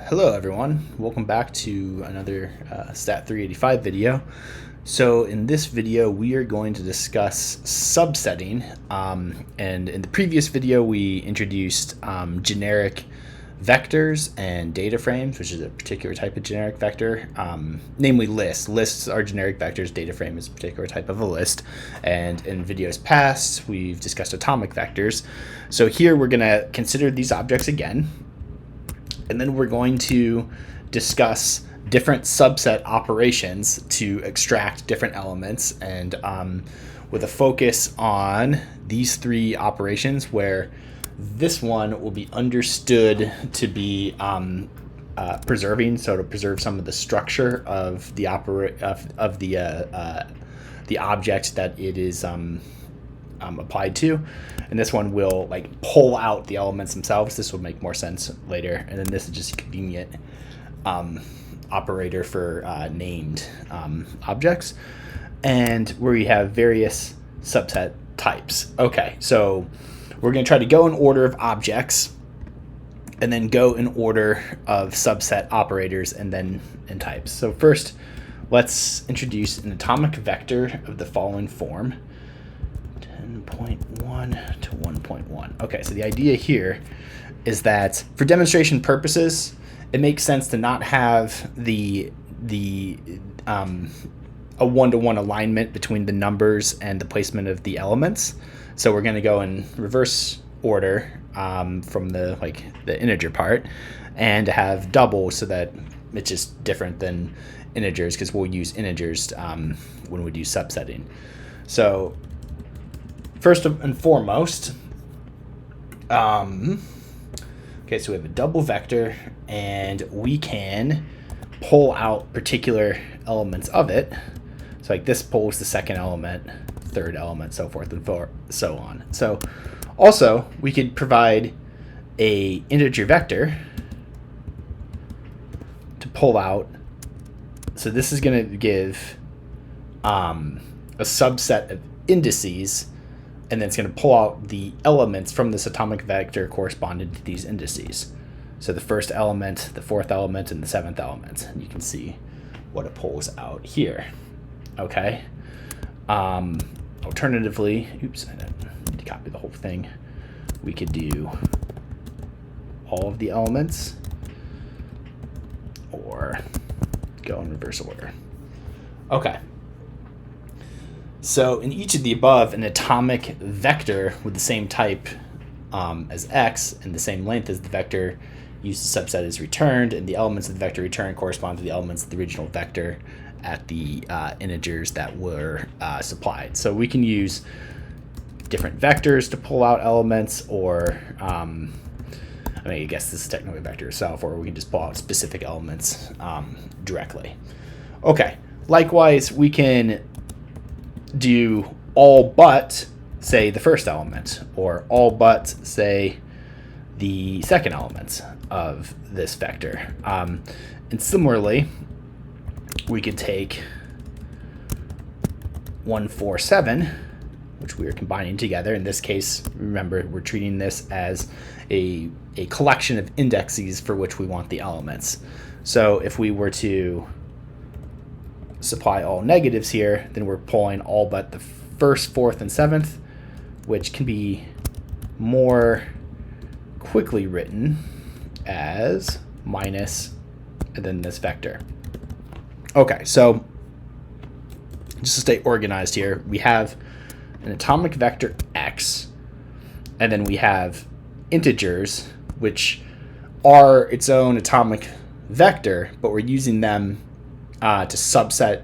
Hello everyone, welcome back to another Stat385 video. So in this video we are going to discuss subsetting, and in the previous video we introduced generic vectors and data frames, which is a particular type of generic vector, namely lists. Lists are generic vectors, data frame is a particular type of a list, and in videos past we've discussed atomic vectors. So here we're going to consider these objects again, and then we're going to discuss different subset operations to extract different elements, and with a focus on these three operations, where this one will be understood to be preserving, so to preserve some of the structure of the the object that it is applied to, and this one will like pull out the elements themselves. This will make more sense later, and then this is just a convenient operator for named objects, and where we have various subset types. Okay, so we're going to try to go in order of objects and then go in order of subset operators and then in types. So first, let's introduce an atomic vector of the following form: 10.1 to 1.1. Okay, so the idea here is that for demonstration purposes, it makes sense to not have a one-to-one alignment between the numbers and the placement of the elements. So we're going to go in reverse order from the integer part, and have double so that it's just different than integers, because we'll use integers when we do subsetting. So first and foremost, okay, so we have a double vector, and we can pull out particular elements of it. So like this pulls the second element, third element, so forth and so on. So also we could provide a integer vector to pull out. So this is going to give a subset of indices, and then it's going to pull out the elements from this atomic vector corresponding to these indices. So the first element, the fourth element, and the seventh element. And you can see what it pulls out here. Okay. Alternatively, oops, I didn't need to copy the whole thing. We could do all of the elements, or go in reverse order. Okay. So in each of the above, an atomic vector with the same type as x and the same length as the vector used to subset is returned, and the elements of the vector returned correspond to the elements of the original vector at the integers that were supplied. So we can use different vectors to pull out elements, or I guess this is technically a vector itself, or we can just pull out specific elements directly. Okay, likewise, we can do all but, say, the first element, or all but, say, the second element of this vector. And similarly, we could take 147, which we are combining together. In this case, remember, we're treating this as a collection of indexes for which we want the elements. So if we were to supply all negatives here, then we're pulling all but the first, fourth, and seventh, which can be more quickly written as minus and then this vector. Okay, so just to stay organized here, we have an atomic vector x, and then we have integers, which are its own atomic vector, but we're using them to subset.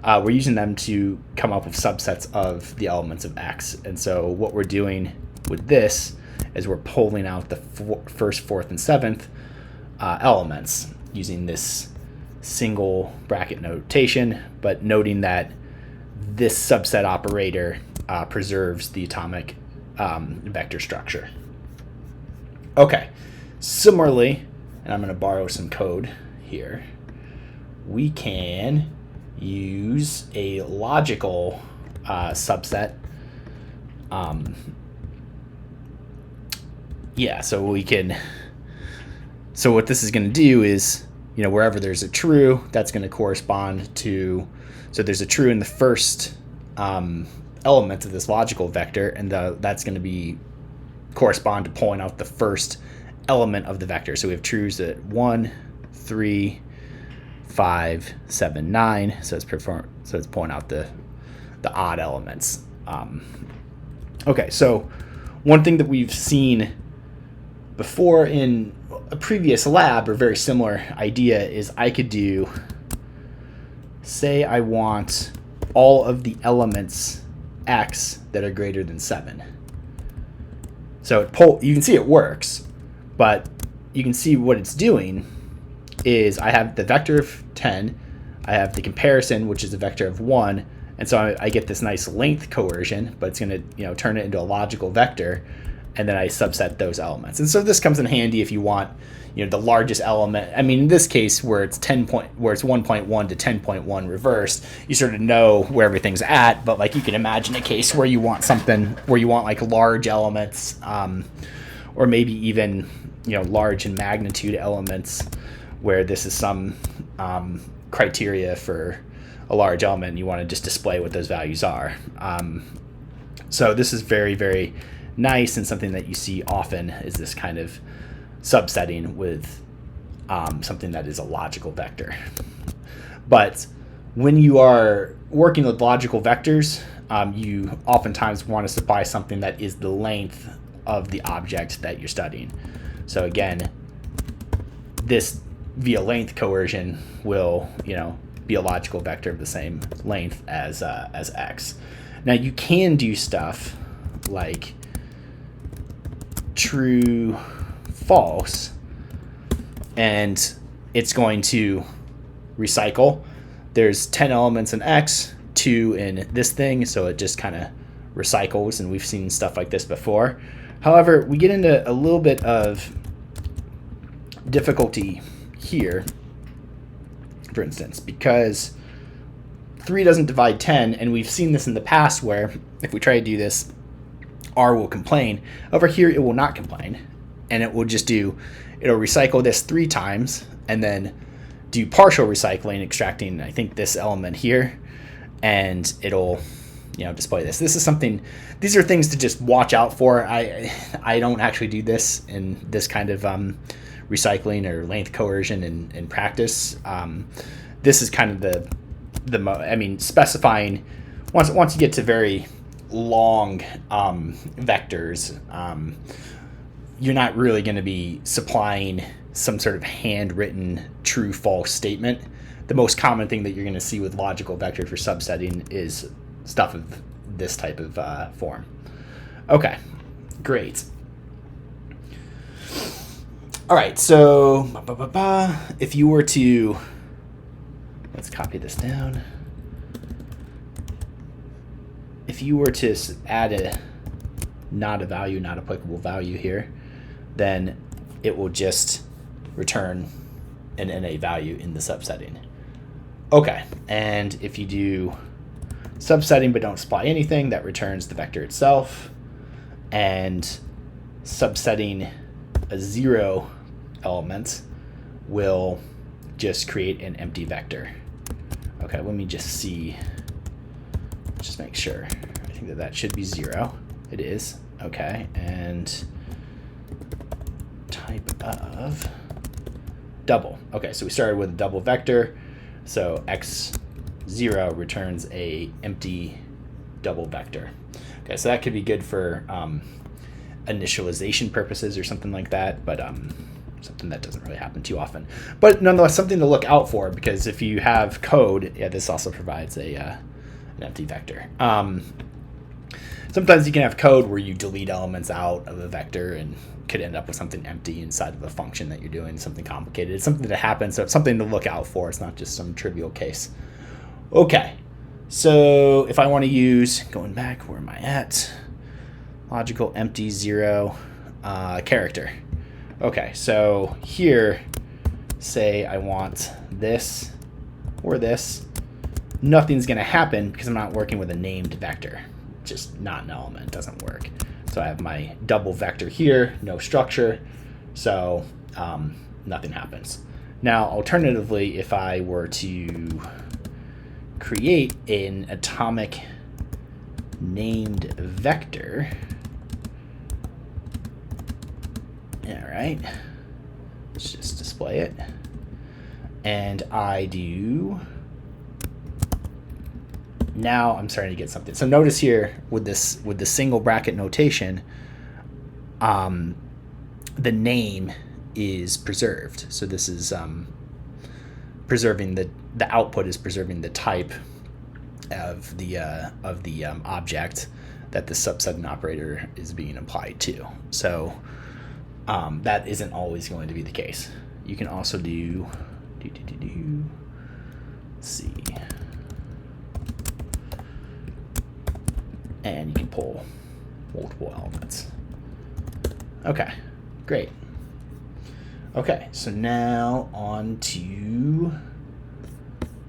We're using them to come up with subsets of the elements of x. And so what we're doing with this is we're pulling out the first, fourth, and seventh elements using this single bracket notation, but noting that this subset operator preserves the atomic vector structure. Okay, similarly, and I'm going to borrow some code here, we can use a logical subset. So we can So what this is going to do is, wherever there's a true, that's going to correspond to, so there's a true in the first element of this logical vector, and that's going to correspond to pulling out the first element of the vector. So we have trues at 1, 3, 5, 7, 9. So it's pulling out the odd elements. Okay, so one thing that we've seen before in a previous lab, or very similar idea, is I could do, say I want all of the elements x that are greater than 7. So you can see it works, but you can see what it's doing is I have the vector of 10, I have the comparison, which is a vector of 1, and so I get this nice length coercion, but it's going to turn it into a logical vector, and then I subset those elements. And so this comes in handy if you want the largest element. I mean, in this case where it's 1.1 to 10.1 reversed, you sort of know where everything's at, but like you can imagine a case where you want something where you want like large elements, or maybe even large in magnitude elements, where this is some criteria for a large element, and you want to just display what those values are. So this is very, very nice, and something that you see often is this kind of subsetting with something that is a logical vector. But when you are working with logical vectors, you oftentimes want to supply something that is the length of the object that you're studying. So again, this via length coercion will be a logical vector of the same length as x. Now you can do stuff like true, false, and it's going to recycle. There's 10 elements in x, 2 in this thing, so it just kind of recycles, and we've seen stuff like this before. However, we get into a little bit of difficulty here, for instance, because 3 doesn't divide 10, and we've seen this in the past where if we try to do this, R will complain. Over here, it will not complain, and it'll recycle this 3 times, and then do partial recycling, extracting, I think, this element here, and it'll display this. These are things to just watch out for. I don't actually do this in this kind of recycling or length coercion in practice. This is kind of specifying once you get to very long vectors, you're not really going to be supplying some sort of handwritten true false statement. The most common thing that you're going to see with logical vectors for subsetting is stuff of this type of form. Okay, great. All right, so if you were to, let's copy this down. If you were to add a not applicable value here, then it will just return an NA value in the subsetting. Okay, and if you do subsetting but don't supply anything, that returns the vector itself. And subsetting a 0 element will just create an empty vector. Okay, let me just make sure. I think that should be 0. It is. Okay, and type of double. Okay, so we started with a double vector. So x0 returns a empty double vector. Okay, so that could be good for initialization purposes or something like that, but something that doesn't really happen too often. But nonetheless, something to look out for, because if you have code, this also provides an empty vector. Sometimes you can have code where you delete elements out of a vector and could end up with something empty inside of a function that you're doing, something complicated. It's something that happens, so it's something to look out for. It's not just some trivial case. Okay, so if I want to use, going back, where am I at? Logical empty 0 character. Okay, so here, say I want this or this. Nothing's going to happen because I'm not working with a named vector. Just not an element, doesn't work. So I have my double vector here, no structure. So nothing happens. Now, alternatively, if I were to create an atomic named vector, all right, let's just display it, and I do, now I'm starting to get something. So notice here with the single bracket notation, the name is preserved. So this is preserving the output is preserving the type of the object that the subsetting operator is being applied to. So that isn't always going to be the case. You can also do let's see, and you can pull multiple elements. Okay, great. Okay, so now on to,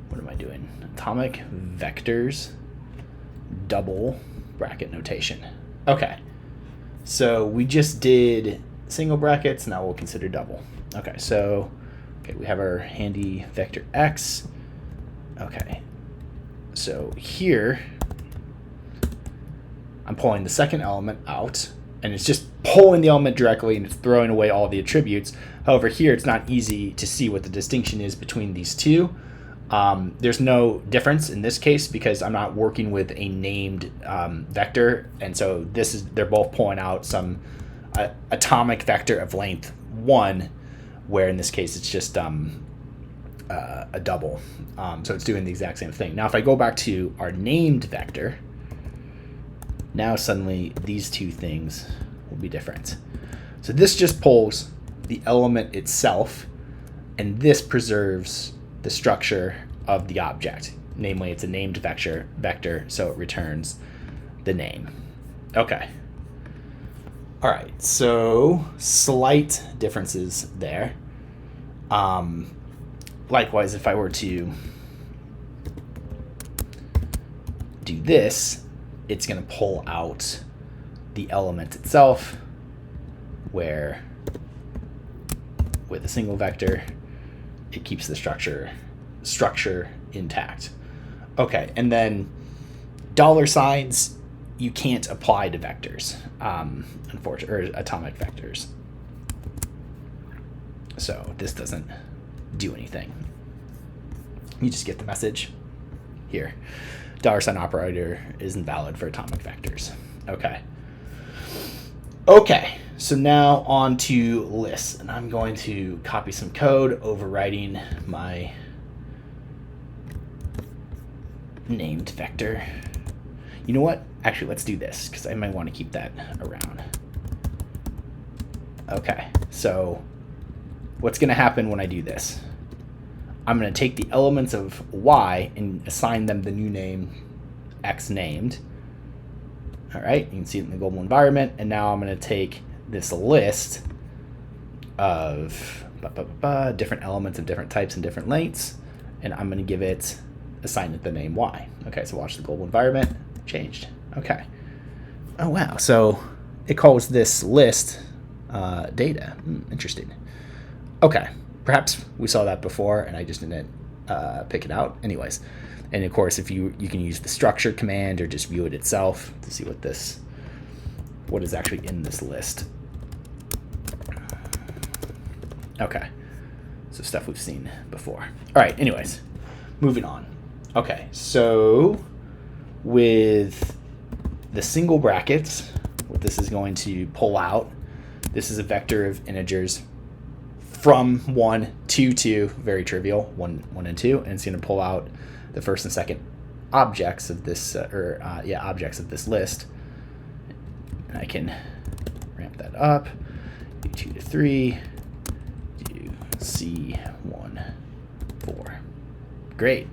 what am I doing? Atomic vectors, double bracket notation. Okay, so we just did single brackets, now we'll consider double. Okay, so we have our handy vector x. Okay, so here I'm pulling the second element out, and it's just pulling the element directly and it's throwing away all the attributes. However, here it's not easy to see what the distinction is between these two. There's no difference in this case because I'm not working with a named vector, and so they're both pulling out some atomic vector of length 1, where in this case it's just a double. So it's doing the exact same thing. Now if I go back to our named vector, now suddenly these two things will be different. So this just pulls the element itself, and this preserves the structure of the object. Namely, it's a named vector, so it returns the name. Okay. All right, so slight differences there. Likewise, if I were to do this, it's going to pull out the element itself, where with a single vector, it keeps the structure intact. Okay, and then $signs you can't apply to vectors, unfortunately, or atomic vectors. So this doesn't do anything. You just get the message here. $sign operator is invalid for atomic vectors. Okay, so now on to lists, and I'm going to copy some code overwriting my named vector. You know what? Actually, let's do this because I might want to keep that around. Okay, so what's going to happen when I do this? I'm going to take the elements of y and assign them the new name x named. All right, you can see it in the global environment. And now I'm going to take this list of different elements of different types and different lengths, and I'm going to assign it the name y. Okay, so watch the global environment changed. Okay. Oh, wow. So it calls this list data. Interesting. Okay. Perhaps we saw that before and I just didn't pick it out. Anyways. And of course, if you can use the structure command or just view it itself to see what is actually in this list. Okay. So stuff we've seen before. All right. Anyways, moving on. Okay. So with the single brackets, what this is going to pull out, this is a vector of integers from 1 to 2, very trivial, 1 and 2, and it's going to pull out the first and second objects of this, objects of this list. And I can ramp that up, do 2 to 3, do C1, 4. Great.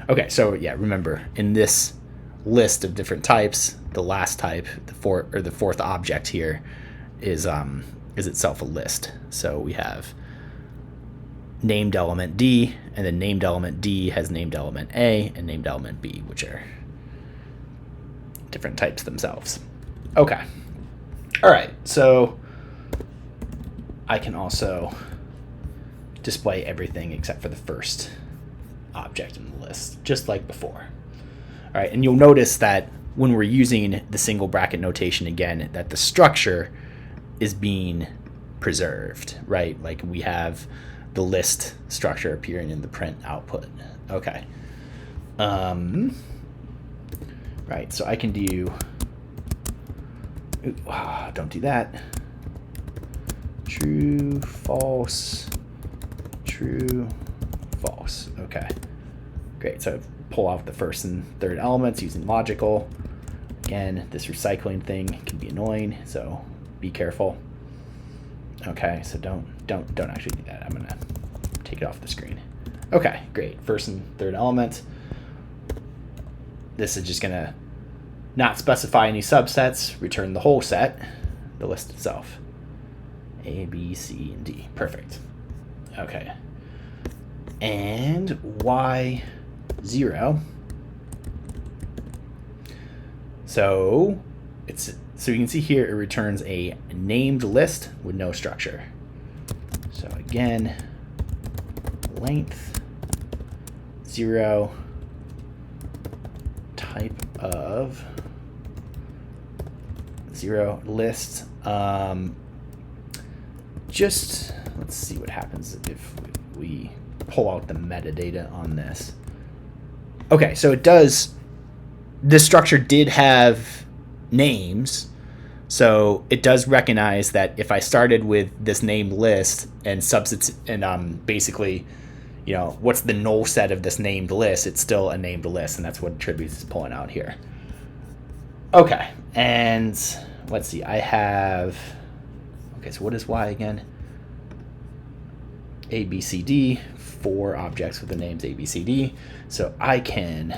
Okay, so yeah, remember in this list of different types, the last type, the fourth object here is itself a list. So we have named element D, and then named element D has named element A and named element B, which are different types themselves. Okay. All right. So I can also display everything except for the first object in the list, just like before. All right, and you'll notice that when we're using the single bracket notation again, that the structure is being preserved, right? Like we have the list structure appearing in the print output. Okay. Right, so I can do, don't do that. True, false, true, false. Okay, great. So pull out the first and third elements using logical. Again, this recycling thing can be annoying, so be careful. Okay, so don't actually do that. I'm gonna take it off the screen. Okay, great. First and third element. This is just gonna not specify any subsets, return the whole set, the list itself. A, B, C, and D. Perfect. Okay. And Y0. So you can see here it returns a named list with no structure. So again, length 0, type of 0 list. Just let's see what happens if we pull out the metadata on this. Okay, so it does. This structure did have names, so it does recognize that if I started with this named list and substitute and basically, you know, what's the null set of this named list? It's still a named list, and that's what attributes is pulling out here. Okay, and let's see. I have. Okay, so what is Y again? A, B, C, D. 4 objects with the names A, B, C, D. So I can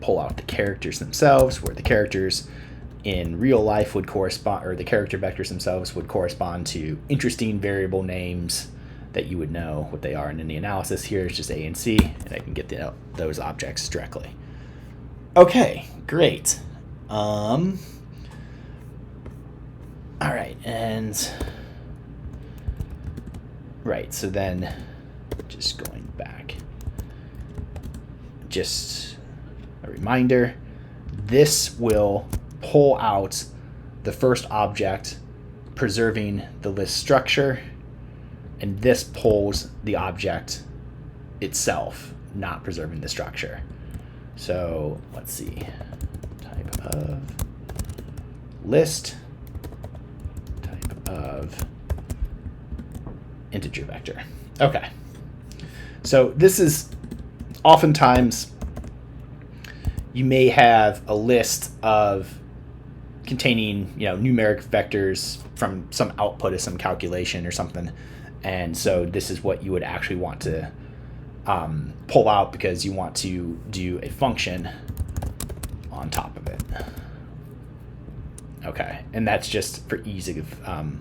pull out the characters themselves, where the characters in real life would correspond, or the character vectors themselves would correspond to interesting variable names that you would know what they are in any analysis. Here it's just A and C, and I can get those objects directly. Okay, great. All right, and right, so then just going back, just a reminder, this will pull out the first object, preserving the list structure, and this pulls the object itself, not preserving the structure. So let's see, type of list, type of integer vector. Okay, so this is oftentimes you may have a list of containing, you know, numeric vectors from some output of some calculation or something, and so this is what you would actually want to pull out because you want to do a function on top of it. Okay, and that's just for ease of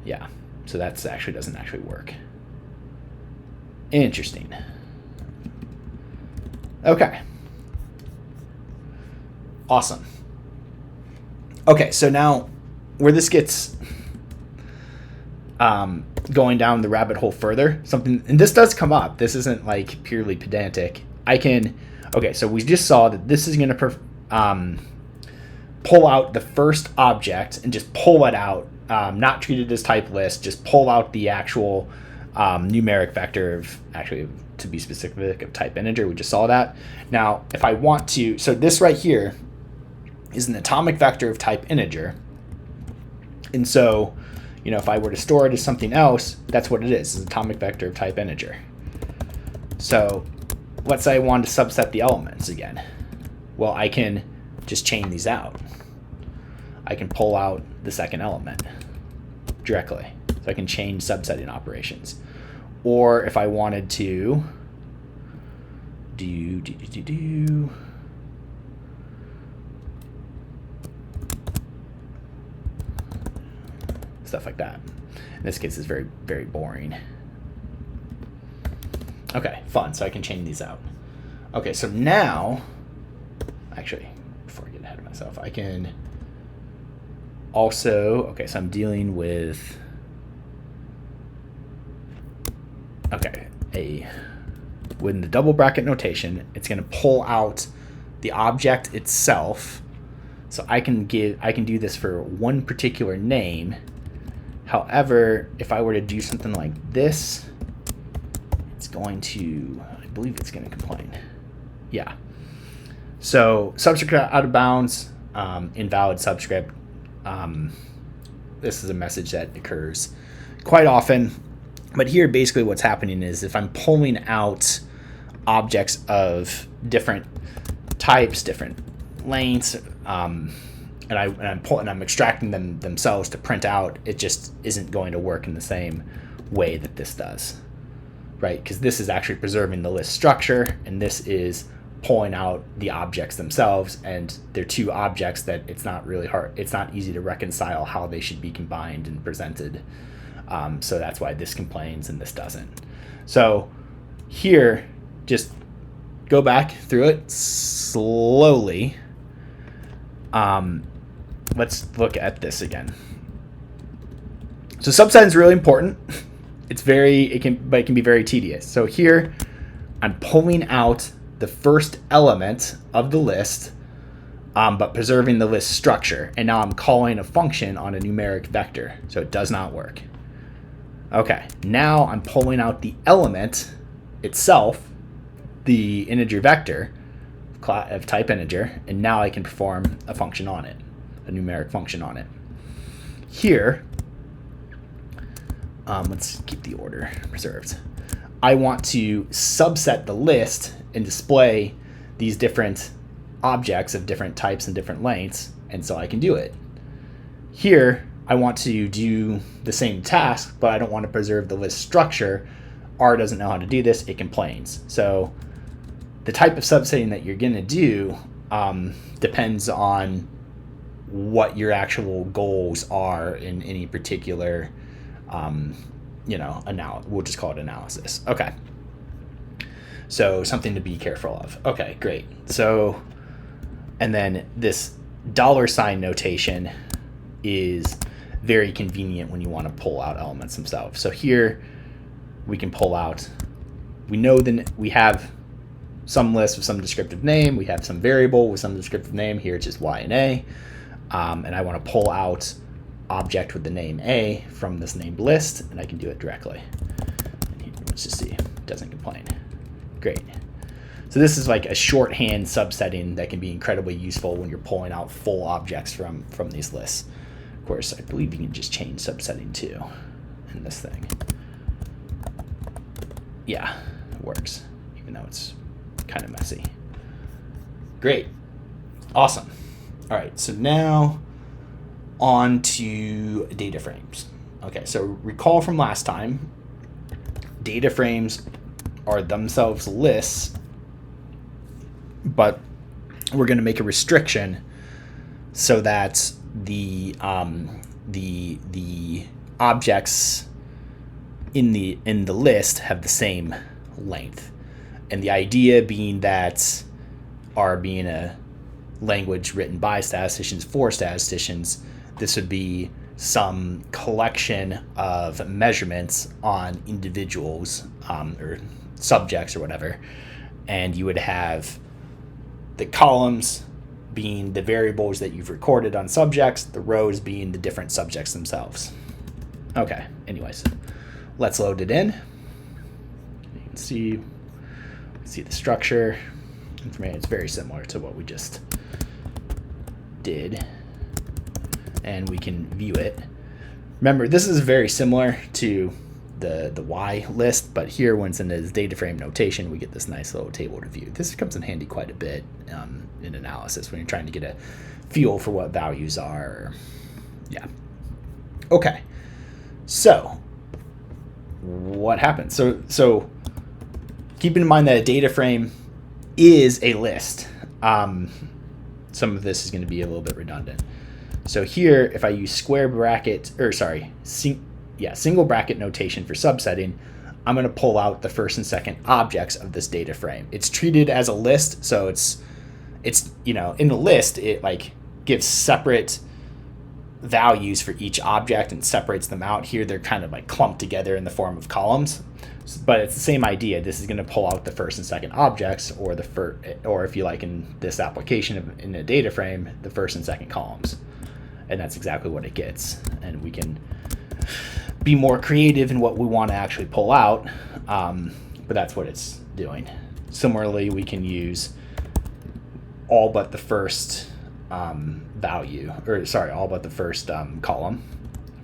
yeah. So that's actually doesn't actually work. Interesting. Okay. Awesome. Okay, so now where this gets going down the rabbit hole further, something, and this does come up. This isn't like purely pedantic. Okay, so we just saw that this is going to pull out the first object and just pull it out. Not treat it as type list, just pull out the actual numeric vector of, actually to be specific, of type integer. We just saw that. Now, if I want to, so this right here is an atomic vector of type integer. And so, you know, if I were to store it as something else, that's what it is. It's an atomic vector of type integer. So let's say I want to subset the elements again. Well, I can just chain these out. I can pull out the second element directly. So I can change subsetting operations. Or if I wanted to do stuff like that. In this case, it's very, very boring. Okay, fun. So I can chain these out. Okay, so now, actually, before I get ahead of myself, I can also, okay, so I'm dealing with, okay, within the double bracket notation, it's going to pull out the object itself. So I can do this for one particular name. However, if I were to do something like this, it's going to, I believe it's going to complain. Yeah. So subscript out of bounds, invalid subscript. This is a message that occurs quite often. But here, basically what's happening is if I'm pulling out objects of different types, different lengths, and I'm extracting them themselves to print out, it just isn't going to work in the same way that this does, right? Because this is actually preserving the list structure, and this is pulling out the objects themselves, and they're two objects that it's not really hard, it's not easy to reconcile how they should be combined and presented. So that's why this complains and this doesn't. So here, just go back through it slowly. Let's look at this again. So subsetting is really important. It can be very tedious. So here, I'm pulling out the first element of the list, but preserving the list structure. And now I'm calling a function on a numeric vector, so it does not work. Okay, now I'm pulling out the element itself, the integer vector of type integer, and now I can perform a function on it, a numeric function on it. Here, let's keep the order preserved. I want to subset the list and display these different objects of different types and different lengths, and so I can do it. Here, I want to do the same task, but I don't want to preserve the list structure. R doesn't know how to do this, it complains. So the type of subsetting that you're going to do depends on what your actual goals are in any particular, we'll just call it analysis. Okay. So something to be careful of. Okay, great. So, and then this $ notation is very convenient when you want to pull out elements themselves. So here we can pull out, we know that we have some list with some descriptive name, we have some variable with some descriptive name, here it's just y and a, and I want to pull out object with the name a from this named list, and I can do it directly. And let's just see, it doesn't complain. Great. So this is like a shorthand subsetting that can be incredibly useful when you're pulling out full objects from these lists. Of course, I believe you can just change subsetting too in this thing. Yeah, it works, even though it's kind of messy. Great. Awesome. All right, so now on to data frames. Okay, so recall from last time, data frames are themselves lists, but we're going to make a restriction so that the objects in the list have the same length, and the idea being that R being a language written by statisticians for statisticians, this would be some collection of measurements on individuals or subjects or whatever, and you would have the columns being the variables that you've recorded on subjects, the rows being the different subjects themselves. Okay, anyways, let's load it in. You can see the structure. Information, it's very similar to what we just did, and we can view it. Remember, this is very similar to the Y list, but here, when it's in this data frame notation, we get this nice little table to view. This comes in handy quite a bit in analysis when you're trying to get a feel for what values are. Yeah. Okay. So what happens? So keeping in mind that a data frame is a list. Some of this is going to be a little bit redundant. So here, if I use single bracket notation for subsetting, I'm going to pull out the first and second objects of this data frame. It's treated as a list, so it's in the list it like gives separate values for each object and separates them out. Here they're kind of like clumped together in the form of columns, but it's the same idea. This is going to pull out the first and second objects, or or if you like in this application in a data frame, the first and second columns, and that's exactly what it gets. And we can be more creative in what we want to actually pull out, but that's what it's doing. Similarly, we can use all but the first value, or sorry, all but the first column,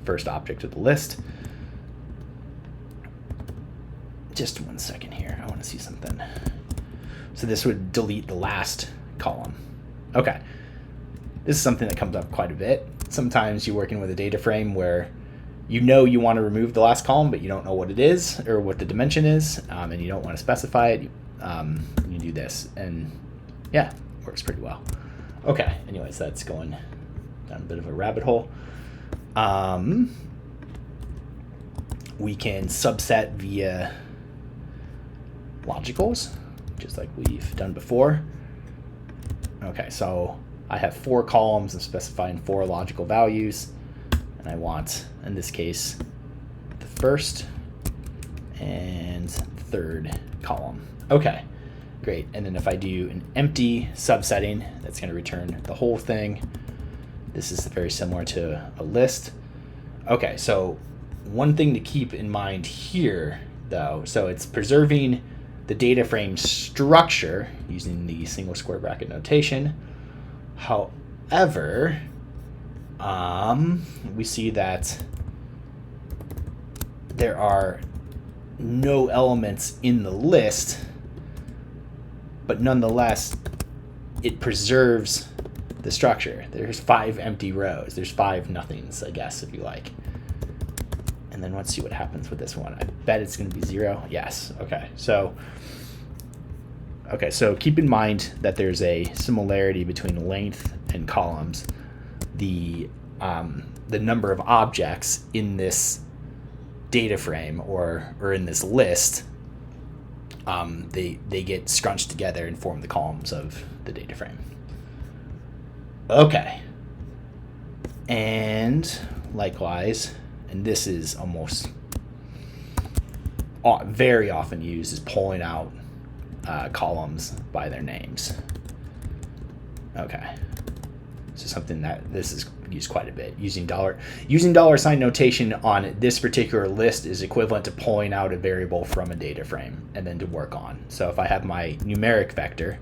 first object of the list. Just 1 second here, I want to see something. So this would delete the last column. Okay, this is something that comes up quite a bit. Sometimes you're working with a data frame where you want to remove the last column, but you don't know what it is or what the dimension is, and you don't want to specify it. You do this, and yeah, works pretty well. Okay, anyways, that's going down a bit of a rabbit hole. We can subset via logicals, just like we've done before. Okay, so I have 4 columns and specifying 4 logical values, and I want, in this case, the first and third column. Okay. Great, and then if I do an empty subsetting, that's going to return the whole thing. This is very similar to a list. Okay, so one thing to keep in mind here, though, so it's preserving the data frame structure using the single square bracket notation. However, we see that there are no elements in the list, but nonetheless, it preserves the structure. There's 5 empty rows. There's 5 nothings, I guess, if you like. And then let's see what happens with this one. I bet it's going to be 0. Yes. Okay. So keep in mind that there's a similarity between length and columns. The number of objects in this data frame or in this list, they get scrunched together and form the columns of the data frame. Okay. And likewise, and this is almost very often used, is pulling out columns by their names. Okay. So something that this is used quite a bit. Using dollar sign notation on this particular list is equivalent to pulling out a variable from a data frame and then to work on. So if I have my numeric vector,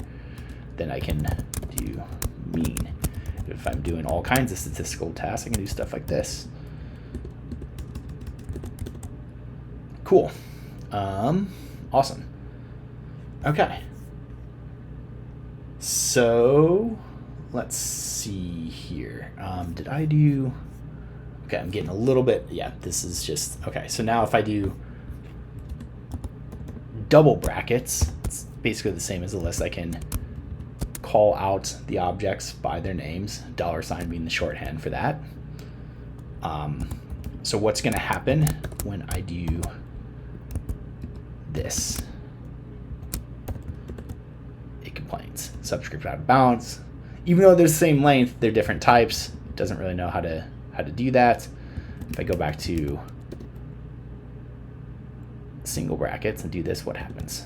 then I can do mean. If I'm doing all kinds of statistical tasks, I can do stuff like this. Cool. Awesome. Okay. So let's see here. Did I do... Okay, I'm getting a little bit... Yeah, this is just... Okay, so now if I do double brackets, it's basically the same as a list. I can call out the objects by their names, $ being the shorthand for that. So what's going to happen when I do this? It complains. Subscript out of bounds. Even though they're the same length, they're different types. It doesn't really know how to do that. If I go back to single brackets and do this, what happens?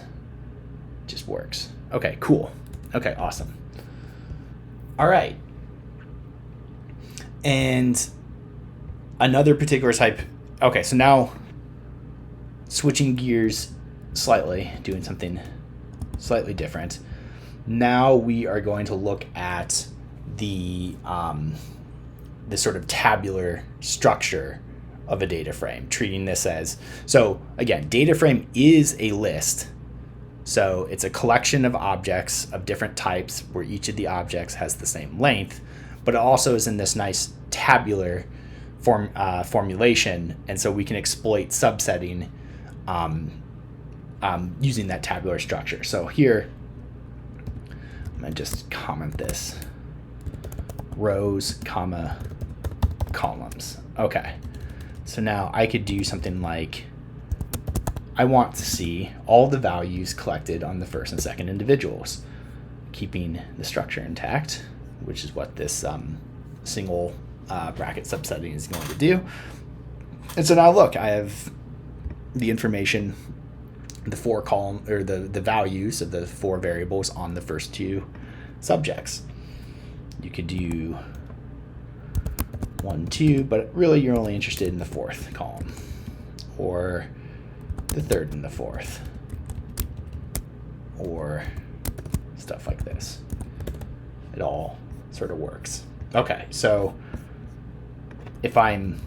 It just works. Okay, cool. Okay, awesome. All right. And another particular type. Okay, so now switching gears slightly, doing something slightly different. Now we are going to look at the sort of tabular structure of a data frame, treating this as, so again, data frame is a list. So it's a collection of objects of different types where each of the objects has the same length, but it also is in this nice tabular formulation, and so we can exploit subsetting using that tabular structure. So here, I'm going to just comment this. Rows, comma, columns. Okay. So now I could do something like, I want to see all the values collected on the first and second individuals, keeping the structure intact, which is what this single bracket subsetting is going to do. And so now look, I have the information, the 4 column, or the values of the 4 variables on the first 2 subjects. You could do 1, 2, but really you're only interested in the 4th column, or the 3rd and the 4th, or stuff like this. It all sort of works. Okay, so if I'm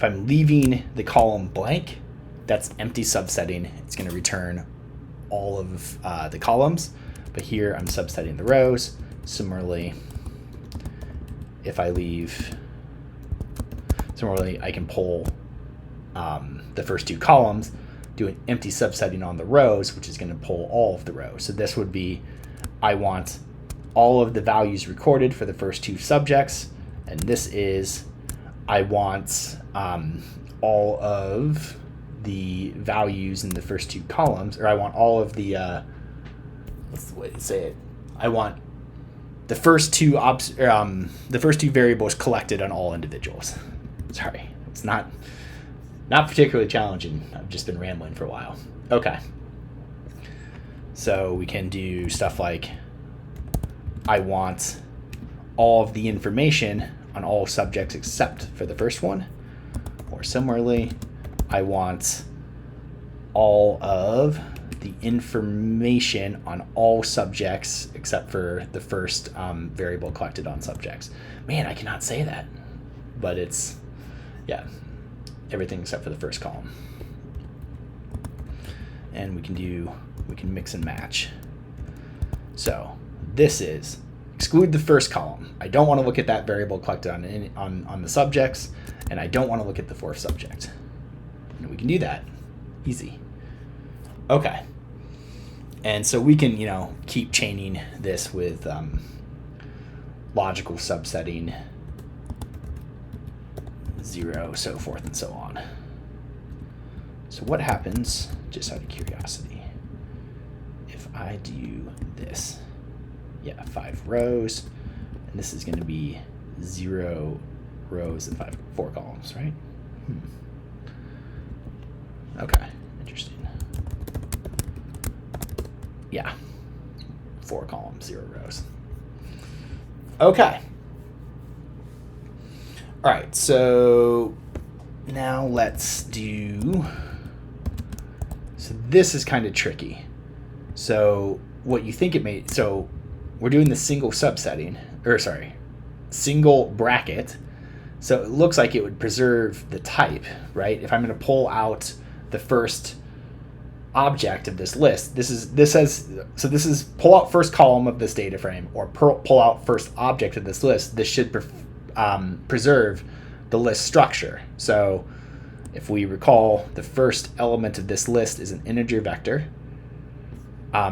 leaving the column blank, that's empty subsetting. It's going to return all of the columns, but here I'm subsetting the rows. Similarly, if I leave, I can pull the first 2 columns, do an empty subsetting on the rows, which is going to pull all of the rows. So this would be, I want all of the values recorded for the first 2 subjects, and this is, I want all of the values in the first 2 columns, or I want all of the, what's the way to say it? I want the first 2 variables collected on all individuals. Sorry, it's not particularly challenging. I've just been rambling for a while. Okay. So we can do stuff like, I want all of the information on all subjects except for the first one. Or similarly, I want all of the information on all subjects except for the first variable collected on subjects. Man, I cannot say that. But it's, yeah, everything except for the first column. And we can mix and match. So this is exclude the first column. I don't want to look at that variable collected on the subjects, and I don't want to look at the 4th subject. And we can do that. Easy. Okay. And so we can, keep chaining this with logical subsetting, 0, so forth and so on. So what happens, just out of curiosity, if I do this? Yeah, 5 rows, and this is going to be 0 rows and 4 columns, right? Okay, interesting. Yeah, 4 columns, 0 rows. Okay. All right, so now let's do, so this is kind of tricky. So what you think it may, so we're doing the single subsetting, single bracket. So it looks like it would preserve the type, right? If I'm going to pull out the first object of this list, this is pull out first column of this data frame, or pull out first object of this list. This should preserve the list structure. So if we recall, the first element of this list is an integer vector.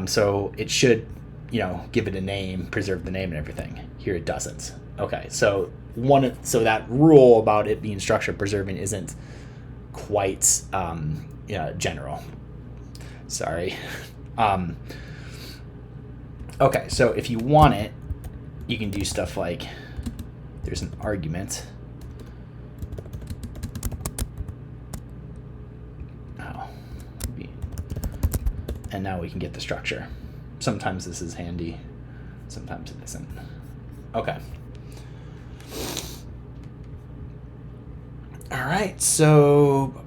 So it should, give it a name, preserve the name and everything. Here it doesn't. Okay, so that rule about it being structure preserving isn't quite general. Sorry. Okay, so if you want it, you can do stuff like, there's an argument. And now we can get the structure. Sometimes this is handy, sometimes it isn't. Okay. All right, so,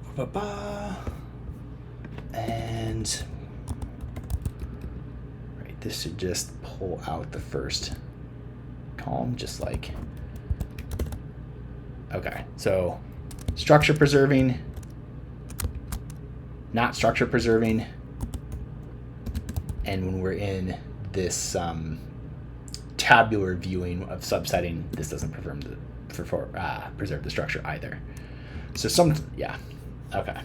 and right, this should just pull out the first column, just like, okay, so structure preserving, not structure preserving. And when we're in this tabular viewing of subsetting, this doesn't preserve the structure either. So yeah, okay.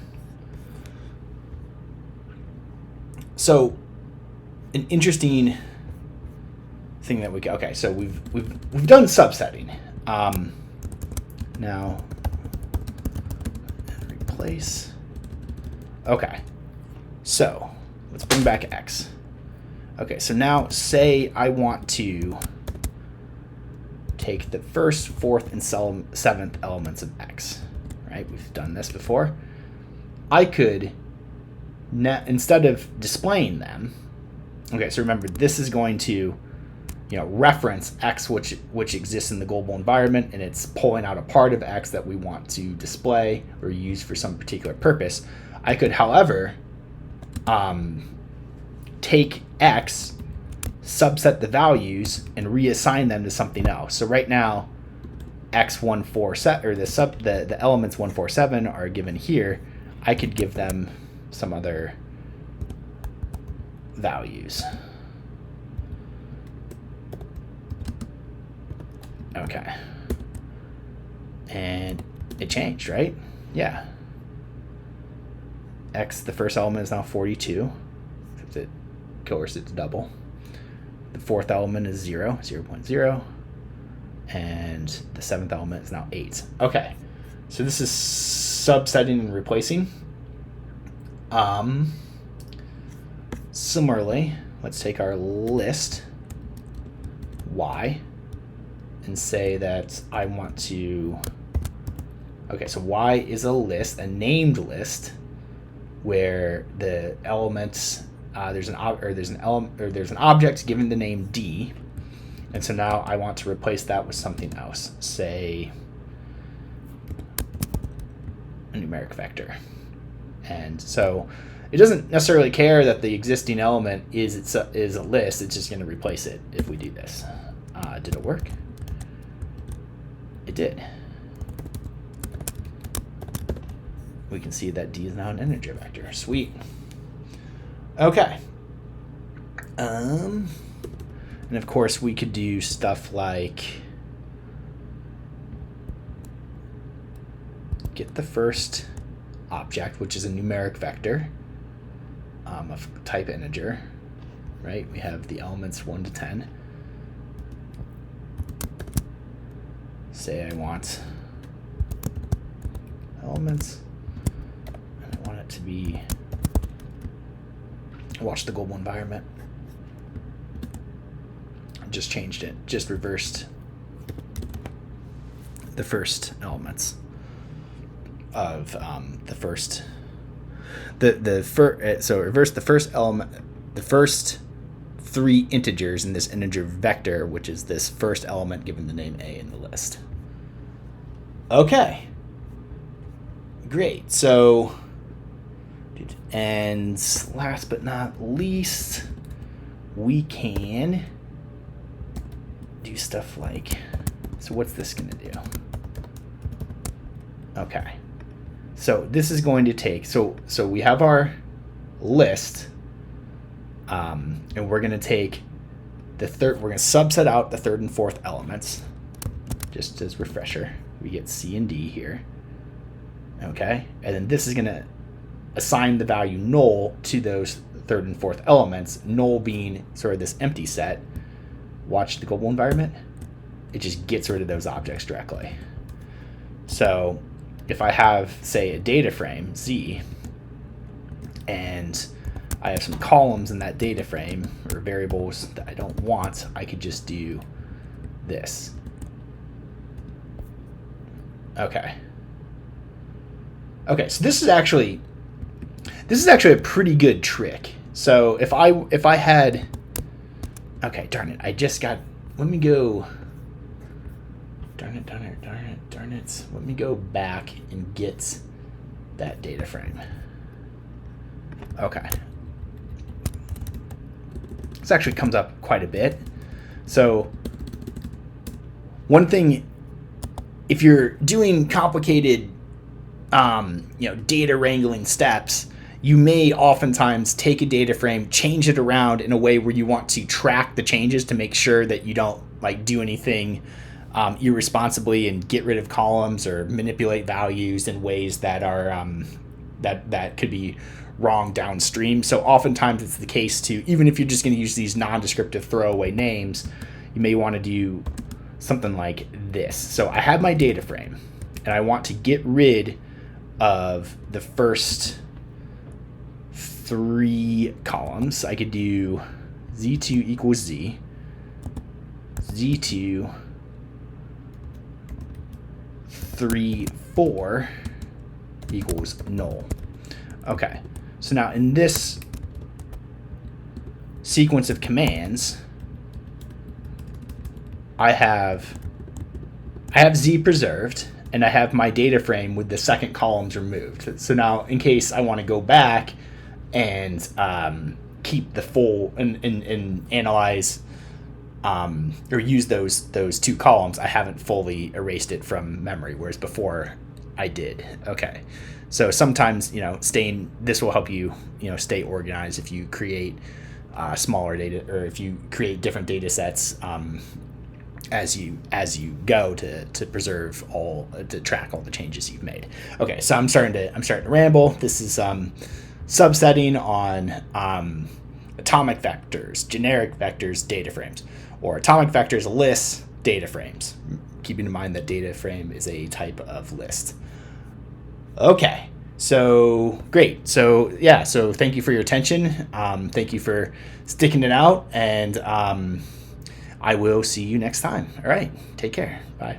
So an interesting thing that okay, so we've done subsetting. Now replace. Okay, so let's bring back X. Okay, so now say I want to take the first, fourth, and seventh elements of X, right? We've done this before. I could, instead of displaying them, okay, so remember, this is going to, reference X, which exists in the global environment, and it's pulling out a part of X that we want to display or use for some particular purpose. I could, however, take X, subset the values, and reassign them to something else. So right now, X147 or the elements 147 are given here. I could give them some other values. Okay. And it changed, right? Yeah. X, the first element, is now 42. Of course, it's double. The fourth element is 0.0. And the seventh element is now 8. Okay. So this is subsetting and replacing. Similarly, let's take our list Y and say that I want to, okay, so Y is a list, a named list, where the elements, there's an object given the name D, and so now I want to replace that with something else, say a numeric vector. And so it doesn't necessarily care that the existing element is a list. It's just going to replace it if we do this. Did it work? It did. We can see that D is now an integer vector. Sweet. Okay. And of course we could do stuff like get the first object, which is a numeric vector of type integer, right? We have the elements 1 to 10. Say I want elements, and I want it to be, watch the global environment. I just changed it, just reversed the first elements of the first, so reverse the first element, the first 3 integers in this integer vector, which is this first element given the name A in the list. Okay, great. So, and last but not least, we can do stuff like, so what's this going to do? Okay, so this is going to take, so we have our list, and we're going to take the third, we're going to subset out the third and fourth elements, just as refresher. We get C and D here. Okay, and then this is going to assign the value null to those third and fourth elements, null being sort of this empty set. Watch the global environment. It just gets rid of those objects directly. So if I have, say, a data frame, Z, and I have some columns in that data frame, or variables that I don't want, I could just do this. Okay. Okay, so this is actually a pretty good trick. So if I had, okay, darn it, I just got, let me go, darn it. Let me go back and get that data frame. Okay. This actually comes up quite a bit. So one thing, if you're doing complicated data wrangling steps, you may oftentimes take a data frame, change it around in a way where you want to track the changes to make sure that you don't do anything irresponsibly and get rid of columns or manipulate values in ways that are that could be wrong downstream. So oftentimes it's the case to, even if you're just going to use these non-descriptive throwaway names, you may want to do something like this. So I have my data frame and I want to get rid of the first 3 columns. I could do Z2 equals Z, Z2 3, 4 equals null. Okay, so now in this sequence of commands, I have Z preserved, and I have my data frame with the second columns removed. So now, in case I want to go back and keep the full and analyze or use those two columns, I haven't fully erased it from memory, whereas before I did. Okay, so sometimes this will help you stay organized if you create smaller data, or if you create different data sets as you go to preserve to track all the changes you've made. Okay, so I'm starting to ramble. This is subsetting on atomic vectors, generic vectors, data frames, or atomic vectors, lists, data frames. Keeping in mind that data frame is a type of list. Okay, so great. So yeah, so thank you for your attention. Thank you for sticking it out, and I will see you next time. All right, take care. Bye.